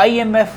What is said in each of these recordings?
IMF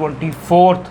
24th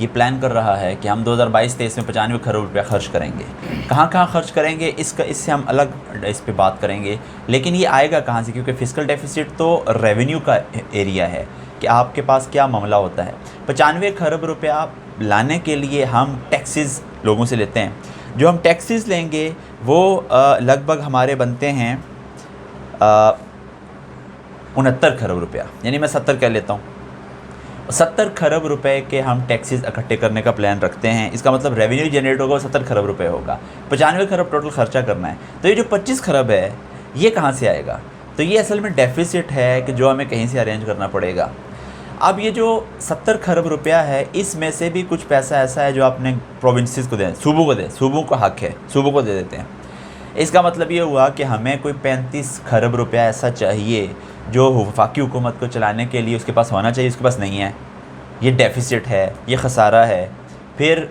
یہ plan کر رہا ہے کہ ہم 2022-23 میں 95 کروڑ روپیہ خرچ کریں گے. کہاں کہاں خرچ کریں گے اس سے ہم الگ اس پہ بات کریں گے. لیکن یہ آئے گا کہاں سے؟ کیونکہ فسکل ڈیفیسٹ تو ریونیو کا ایریا ہے کہ آپ کے پاس کیا معاملہ ہوتا ہے. 95 کروڑ روپیہ لانے کے لیے ہم ٹیکسز لوگوں سے لیتے ہیں. جو ہم ٹیکسز لیں گے وہ لگ بھگ ہمارے بنتے ہیں 69 کروڑ روپیہ، یعنی میں 70 کہہ لیتا ہوں. 70 کروڑ روپے کے ہم ٹیکسز اکٹھے کرنے کا پلان رکھتے ہیں. اس کا مطلب ریونیو جنریٹ ہوگا وہ 70 کروڑ روپے ہوگا. 95 کروڑ ٹوٹل خرچہ کرنا ہے. تو یہ جو 25 کروڑ ہے یہ کہاں سے آئے گا؟ تو یہ اصل میں ڈیفیسٹ ہے کہ جو ہمیں کہیں سے ارینج کرنا پڑے گا. اب یہ جو 70 کروڑ روپیہ ہے اس میں سے بھی کچھ پیسہ ایسا ہے جو آپ نے پروونسز کو دیں، صوبوں کو دیں، صوبوں کو حق ہے، صوبوں کو دے دیتے ہیں. اس کا مطلب یہ ہوا کہ ہمیں کوئی 35 کروڑ روپیہ ایسا چاہیے جو وفاقی حکومت کو چلانے کے لیے اس کے پاس ہونا چاہیے، اس کے پاس نہیں ہے. یہ ڈیفیسٹ ہے، یہ خسارہ ہے. پھر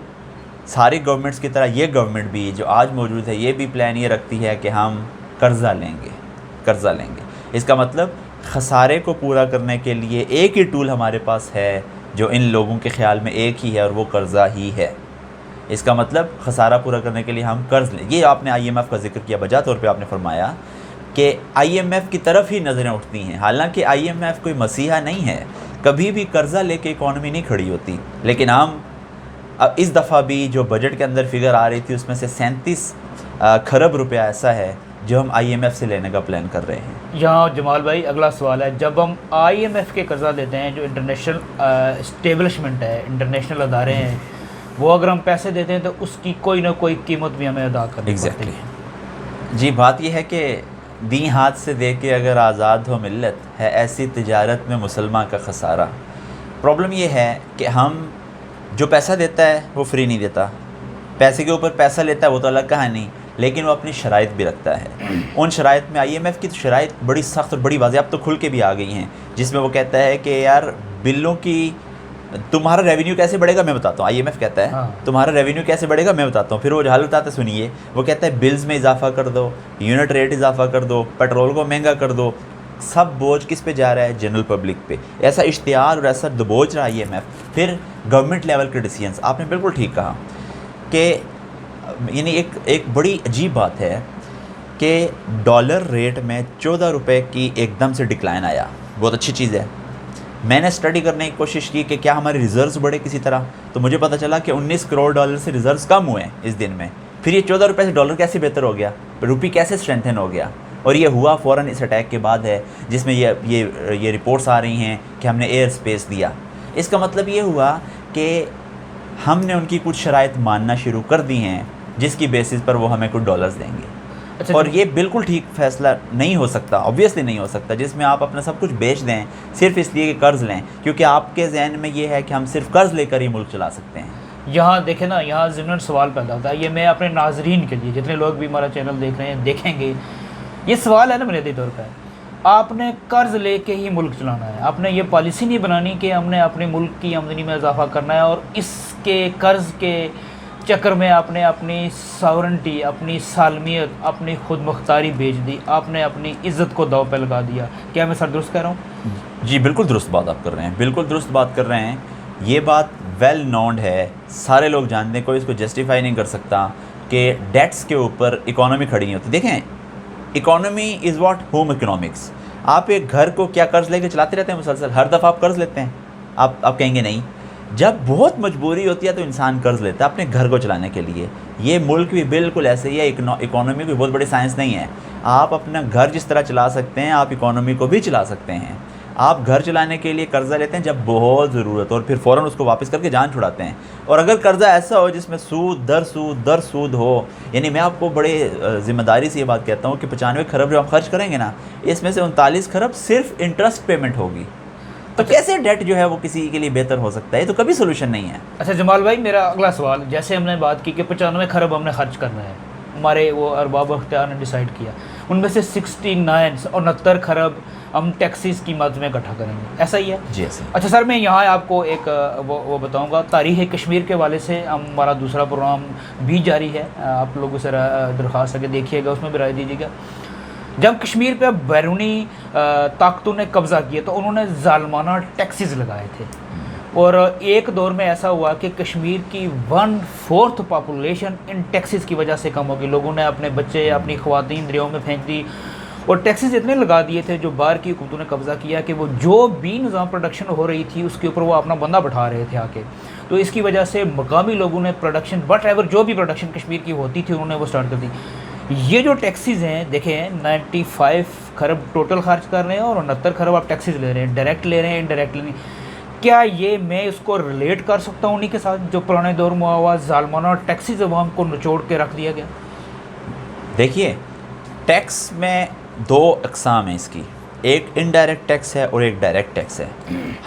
ساری گورنمنٹس کی طرح یہ گورنمنٹ بھی جو آج موجود ہے یہ بھی پلان یہ رکھتی ہے کہ ہم قرضہ لیں گے. اس کا مطلب خسارے کو پورا کرنے کے لیے ایک ہی ٹول ہمارے پاس ہے جو ان لوگوں کے خیال میں ایک ہی ہے اور وہ قرضہ ہی ہے. اس کا مطلب خسارہ پورا کرنے کے لیے ہم قرض لیں. یہ آپ نے IMF کا ذکر کیا، بجا طور پہ آپ نے فرمایا کہ IMF کی طرف ہی نظریں اٹھتی ہیں. حالانکہ IMF کوئی مسیحا نہیں ہے، کبھی بھی قرضہ لے کے اکانومی نہیں کھڑی ہوتی. لیکن ہم اب اس دفعہ بھی جو بجٹ کے اندر فگر آ رہی تھی اس میں سے 37 کروڑ روپیہ ایسا ہے جو ہم IMF سے لینے کا پلان کر رہے ہیں. یہاں جمال بھائی اگلا سوال ہے، جب ہم IMF کے قرضہ لیتے ہیں جو انٹرنیشنل اسٹیبلشمنٹ ہے، انٹرنیشنل ادارے ہیں، وہ اگر ہم پیسے دیتے ہیں تو اس کی کوئی نہ کوئی قیمت بھی ہمیں ادا کرنی پڑتی ہے. جی بات یہ ہے کہ دیں ہاتھ سے دے کے اگر آزاد ہو ملت، ہے ایسی تجارت میں مسلمان کا خسارہ. پرابلم یہ ہے کہ ہم جو پیسہ دیتا ہے وہ فری نہیں دیتا، پیسے کے اوپر پیسہ لیتا ہے وہ تو الگ کہانی، لیکن وہ اپنی شرائط بھی رکھتا ہے. ان شرائط میں IMF کی تو شرائط بڑی سخت اور بڑی واضح اب تو کھل کے بھی آ گئی ہیں، جس میں وہ کہتا ہے کہ یار بلوں کی تمہارا ریونیو کیسے بڑھے گا میں بتاتا ہوں. IMF کہتا ہے تمہارا ریونیو کیسے بڑھے گا میں بتاتا ہوں. پھر وہ جو حل بتاتا ہے سنیے، وہ کہتا ہے بلز میں اضافہ کر دو، یونٹ ریٹ اضافہ کر دو، پیٹرول کو مہنگا کر دو. سب بوجھ کس پہ جا رہا ہے؟ جنرل پبلک پہ. ایسا اشتہار اور ایسا دبوچ رہا IMF. پھر گورنمنٹ لیول کے ڈیسیجنس، آپ نے بالکل ٹھیک کہا کہ یعنی ایک بڑی عجیب بات ہے کہ ڈالر ریٹ میں 14 روپے کی ایک دم سے ڈکلائن آیا. بہت اچھی چیز ہے. میں نے اسٹڈی کرنے کی کوشش کی کہ کیا ہمارے ریزروز بڑھے کسی طرح، تو مجھے پتہ چلا کہ 19 کروڑ ڈالر سے ریزروز کم ہوئے ہیں اس دن میں. پھر یہ 14 روپے سے ڈالر کیسے بہتر ہو گیا، روپی کیسے اسٹرینتھن ہو گیا؟ اور یہ ہوا فوراً اس اٹیک کے بعد ہے جس میں یہ رپورٹس آ رہی ہیں کہ ہم نے ایئر اسپیس دیا. اس کا مطلب یہ ہوا کہ ہم نے ان کی کچھ شرائط ماننا شروع کر دی ہیں جس کی بیسس پر وہ ہمیں کچھ ڈالرز دیں گے. اور یہ بالکل ٹھیک فیصلہ نہیں ہو سکتا، آبویسلی نہیں ہو سکتا، جس میں آپ اپنا سب کچھ بیچ دیں صرف اس لیے کہ قرض لیں، کیونکہ آپ کے ذہن میں یہ ہے کہ ہم صرف قرض لے کر ہی ملک چلا سکتے ہیں. یہاں دیکھیں نا، یہاں ضمن سوال پیدا ہوتا ہے. یہ میں اپنے ناظرین کے لیے، جتنے لوگ بھی ہمارا چینل دیکھ رہے ہیں دیکھیں گے، یہ سوال ہے نا بنیادی طور پہ، آپ نے قرض لے کے ہی ملک چلانا ہے. آپ نے یہ پالیسی نہیں بنانی کہ ہم نے اپنے ملک کی آمدنی میں اضافہ کرنا ہے اور اس کے قرض کے چکر میں آپ نے اپنی ساورنٹی، اپنی سالمیت، اپنی خود مختاری بیچ دی، آپ نے اپنی عزت کو داؤ پہ لگا دیا. کیا میں سر درست کہہ رہا ہوں؟ جی بالکل درست بات آپ کر رہے ہیں، بالکل درست بات کر رہے ہیں. یہ بات ویل نونڈ ہے، سارے لوگ جانتے ہیں، کوئی اس کو جسٹیفائی نہیں کر سکتا کہ ڈیٹس کے اوپر اکانومی کھڑی نہیں ہوتی. دیکھیں، economy is what home economics. آپ ایک گھر کو کیا قرض لے کے چلاتے رہتے ہیں مسلسل؟ ہر دفعہ آپ قرض لیتے ہیں؟ آپ کہیں گے نہیں. جب بہت مجبوری ہوتی ہے تو انسان قرض لیتا ہے اپنے گھر کو چلانے کے لیے. یہ ملک بھی بالکل ایسے ہی ہے. اکانومی کوئی بہت بڑی سائنس نہیں ہے. آپ اپنا گھر جس طرح چلا سکتے ہیں آپ اکانومی کو بھی چلا سکتے ہیں. آپ گھر چلانے کے لیے قرضہ لیتے ہیں جب بہت ضرورت ہو اور پھر فوراً اس کو واپس کر کے جان چھڑاتے ہیں. اور اگر قرضہ ایسا ہو جس میں سود در سود ہو، یعنی میں آپ کو بڑے ذمہ داری سے یہ بات کہتا ہوں کہ 95 کروڑ جو ہم خرچ کریں گے نا، اس میں سے 39 کروڑ صرف انٹرسٹ پیمنٹ ہوگی. تو کیسے ڈیٹ جو ہے وہ کسی کے لیے بہتر ہو سکتا ہے؟ یہ تو کبھی سولوشن نہیں ہے. اچھا جمال بھائی، میرا اگلا سوال، جیسے ہم نے بات کی کہ 95 کروڑ ہم نے خرچ کرنا ہے، ہمارے وہ ارباب اختیار نے ڈیسائیڈ کیا، ان میں سے 69 کروڑ ہم ٹیکسیز کی مد میں اکٹھا کریں گے، ایسا ہی ہے؟ جی ایسا. اچھا سر، میں یہاں آپ کو ایک وہ بتاؤں گا. تاریخ کشمیر کے والے سے ہمارا دوسرا پروگرام بھی جاری ہے، آپ لوگوں سے درخواست ہے کہ دیکھیے گا، اس میں بھی رائے دیجیے گا. جب کشمیر پہ بیرونی طاقتوں نے قبضہ کیا تو انہوں نے ظالمانہ ٹیکسز لگائے تھے. اور ایک دور میں ایسا ہوا کہ کشمیر کی 1/4 پاپولیشن ان ٹیکسز کی وجہ سے کم ہوگی. لوگوں نے اپنے بچے اپنی خواتین دریاؤں میں پھینک دی اور ٹیکسز اتنے لگا دیے تھے جو باہر کی حکومتوں نے قبضہ کیا کہ وہ جو بھی نظام پروڈکشن ہو رہی تھی اس کے اوپر وہ اپنا بندہ بٹھا رہے تھے آ کے. تو اس کی وجہ سے مقامی لوگوں نے پروڈکشن وٹ ایور جو بھی پروڈکشن کشمیر کی ہوتی تھی انہوں نے وہ سٹارٹ کر دی. یہ جو ٹیکسیز ہیں دیکھیں 95 کھرب ٹوٹل خرچ کر رہے ہیں اور 69 کھرب آپ ٹیکسیز لے رہے ہیں, ڈائریکٹ لے رہے ہیں انڈائریکٹ لے رہے ہیں. کیا یہ میں اس کو ریلیٹ کر سکتا ہوں انہیں کے ساتھ جو پرانے دور میں ہوا ظالمانہ ٹیکسیز عوام کو نچوڑ کے رکھ دیا گیا؟ دیکھیے ٹیکس میں 2 اقسام ہیں اس کی, ایک انڈائریکٹ ٹیکس ہے اور ایک ڈائریکٹ ٹیکس ہے.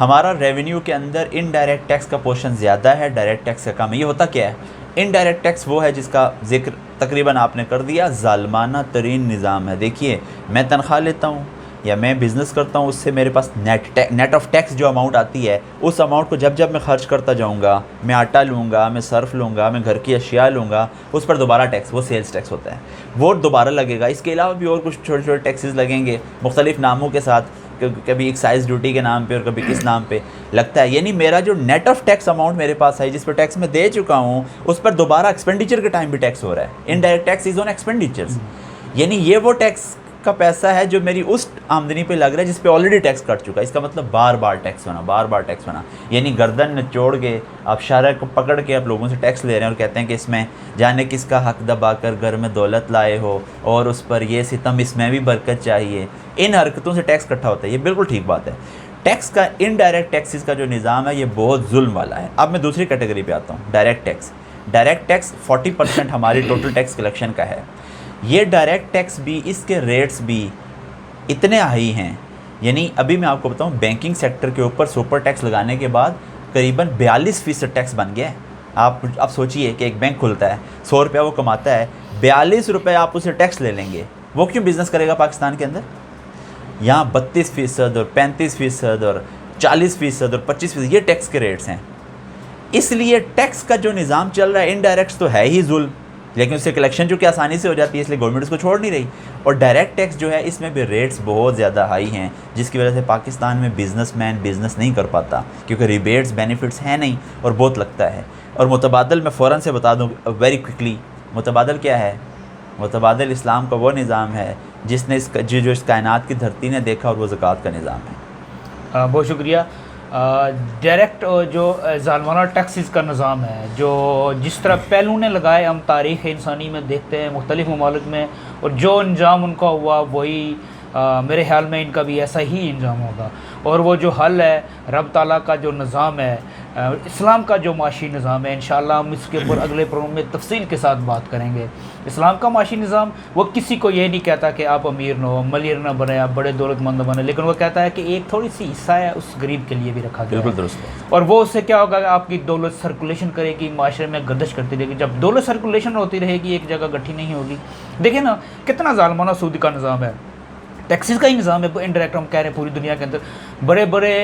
ہمارا ریونیو کے اندر انڈائریکٹ ٹیکس کا پورشن زیادہ ہے, ڈائریکٹ ٹیکس کا کم ہے. یہ ہوتا کیا ہے؟ انڈائریکٹ ٹیکس وہ ہے جس کا ذکر تقریباً آپ نے کر دیا, ظالمانہ ترین نظام ہے. دیکھیے میں تنخواہ لیتا ہوں یا میں بزنس کرتا ہوں, اس سے میرے پاس نیٹ آف ٹیکس جو اماؤنٹ آتی ہے اس اماؤنٹ کو جب میں خرچ کرتا جاؤں گا, میں آٹا لوں گا, میں صرف لوں گا, میں گھر کی اشیاء لوں گا, اس پر دوبارہ ٹیکس, وہ سیلز ٹیکس ہوتا ہے, وہ دوبارہ لگے گا. اس کے علاوہ بھی اور کچھ چھوٹے چھوٹے ٹیکسز لگیں گے مختلف ناموں کے ساتھ, کبھی ایکسائز ڈیوٹی کے نام پہ اور کبھی کس نام پہ لگتا ہے. یعنی میرا جو نیٹ آف ٹیکس اماؤنٹ میرے پاس ہے جس پہ ٹیکس میں دے چکا ہوں اس پر دوبارہ ایکسپینڈیچر کے ٹائم بھی ٹیکس ہو رہا ہے. انڈائریکٹ ٹیکس از آن ایکسپینڈیچرز, یعنی یہ وہ ٹیکس کا پیسہ ہے جو میری اس آمدنی پہ لگ رہا ہے جس پہ آلریڈی ٹیکس کٹ چکا ہے. اس کا مطلب بار بار ٹیکس ہونا, یعنی گردن نچوڑ کے آپ شارع کو پکڑ کے آپ لوگوں سے ٹیکس لے رہے ہیں اور کہتے ہیں کہ اس میں جانے کس کا حق دبا کر گھر میں دولت لائے ہو اور اس پر یہ ستم, اس میں بھی برکت چاہیے. ان حرکتوں سے ٹیکس کٹھا ہوتا ہے, یہ بالکل ٹھیک بات ہے. ٹیکس کا انڈائریکٹ ٹیکسز کا جو نظام ہے یہ بہت ظلم والا ہے. اب میں دوسری کیٹیگری پہ آتا ہوں, ڈائریکٹ ٹیکس. ڈائریکٹ ٹیکس 40% ہماری ٹوٹل ٹیکس کلیکشن کا ہے. یہ ڈائریکٹ ٹیکس بھی, اس کے ریٹس بھی اتنے ہائی ہیں. یعنی ابھی میں آپ کو بتاؤں بینکنگ سیکٹر کے اوپر سپر ٹیکس لگانے کے بعد قریباً 42% ٹیکس بن گیا ہے. آپ سوچئے کہ ایک بینک کھلتا ہے, 100 روپیہ وہ کماتا ہے, 42 روپے آپ اسے ٹیکس لے لیں گے, وہ کیوں بزنس کرے گا پاکستان کے اندر؟ یہاں 32% اور 35% اور 40% اور 25% یہ ٹیکس کے ریٹس ہیں. اس لیے ٹیکس کا جو نظام چل رہا ہے انڈائریکٹس تو ہے ہی ظلم, لیکن اس سے کلیکشن جو کہ آسانی سے ہو جاتی ہے اس لیے گورنمنٹ اس کو چھوڑ نہیں رہی. اور ڈائریکٹ ٹیکس جو ہے اس میں بھی ریٹس بہت زیادہ ہائی ہیں جس کی وجہ سے پاکستان میں بزنس مین بزنس نہیں کر پاتا کیونکہ ریبیٹس بینیفٹس ہیں نہیں اور بہت لگتا ہے. اور متبادل میں فوراً سے بتا دوں ویری کوئکلی, متبادل کیا ہے؟ متبادل اسلام کا وہ نظام ہے جس نے جو اس کائنات کی دھرتی نے دیکھا اور وہ زکوٰۃ کا نظام ہے. بہت شکریہ. ڈائریکٹ جو ظالمانہ ٹیکسز کا نظام ہے جو جس طرح پہلو نے لگائے ہم تاریخ انسانی میں دیکھتے ہیں مختلف ممالک میں, اور جو انجام ان کا ہوا وہی میرے خیال میں ان کا بھی ایسا ہی انجام ہوگا. اور وہ جو حل ہے رب تعالیٰ کا جو نظام ہے, اسلام کا جو معاشی نظام ہے, انشاءاللہ ہم اس کے اوپر اگلے پروگرام میں تفصیل کے ساتھ بات کریں گے. اسلام کا معاشی نظام وہ کسی کو یہ نہیں کہتا کہ آپ امیر نہ ہو, ملیر نہ بنے, آپ بڑے دولت مند بنے, لیکن وہ کہتا ہے کہ ایک تھوڑی سی حصہ ہے اس غریب کے لیے بھی رکھا گیا ہے. بالکل درست ہے. اور وہ اس سے کیا ہوگا کہ آپ کی دولت سرکولیشن کرے گی, معاشرے میں گردش کرتی رہے گی. جب دولت سرکولیشن ہوتی رہے گی ایک جگہ گٹھی نہیں ہوگی. دیکھیں نا کتنا ظالمانہ سود کا نظام ہے, ٹیکسز کا ہی نظام ہے انڈائریکٹ. ہم کہہ رہے ہیں پوری دنیا کے اندر بڑے بڑے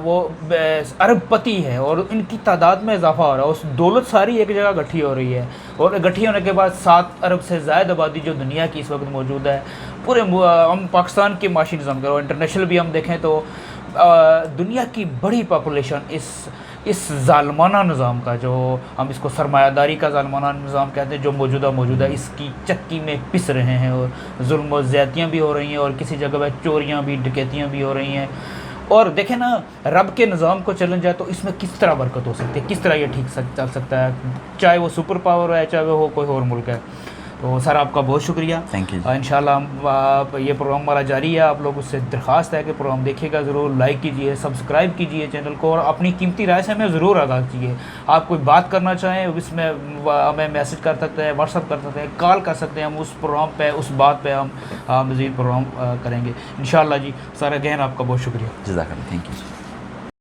وہ ارب پتی ہیں اور ان کی تعداد میں اضافہ ہو رہا ہے. اس دولت ساری ایک جگہ گٹھی ہو رہی ہے اور گٹھی ہونے کے بعد 7 ارب سے زائد آبادی جو دنیا کی اس وقت موجود ہے پورے ہم پاکستان کے معاشی نظام کا انٹرنیشنل بھی ہم دیکھیں تو دنیا کی بڑی پاپولیشن اس ظالمانہ نظام کا, جو ہم اس کو سرمایہ داری کا ظالمانہ نظام کہتے ہیں, جو موجودہ اس کی چکی میں پس رہے ہیں اور ظلم و زیادتیاں بھی ہو رہی ہیں اور کسی جگہ پہ چوریاں بھی ڈکیتیاں بھی ہو رہی ہیں. اور دیکھیں نا رب کے نظام کو چلن جائے تو اس میں کس طرح برکت ہو سکتی ہے, کس طرح یہ ٹھیک چل سکتا ہے, چاہے وہ سپر پاور ہے چاہے وہ ہو کوئی اور ملک ہے. تو سر آپ کا بہت شکریہ. Thank you. انشاءاللہ یہ پروگرام ہمارا جاری ہے. آپ لوگ اس سے درخواست ہے کہ پروگرام دیکھیے گا ضرور, لائک کیجئے, سبسکرائب کیجئے چینل کو, اور اپنی قیمتی رائے سے ہمیں ضرور آگاہ کیجیے. آپ کوئی بات کرنا چاہیں اس میں ہمیں میسج کر سکتے ہیں, واٹس ایپ کر سکتے ہیں, کال کر سکتے ہیں. ہم اس پروگرام پہ اس بات پہ ہم مزید پروگرام کریں گے انشاءاللہ. جی سر اگین آپ کا بہت شکریہ. جزاک اللہ. Thank you.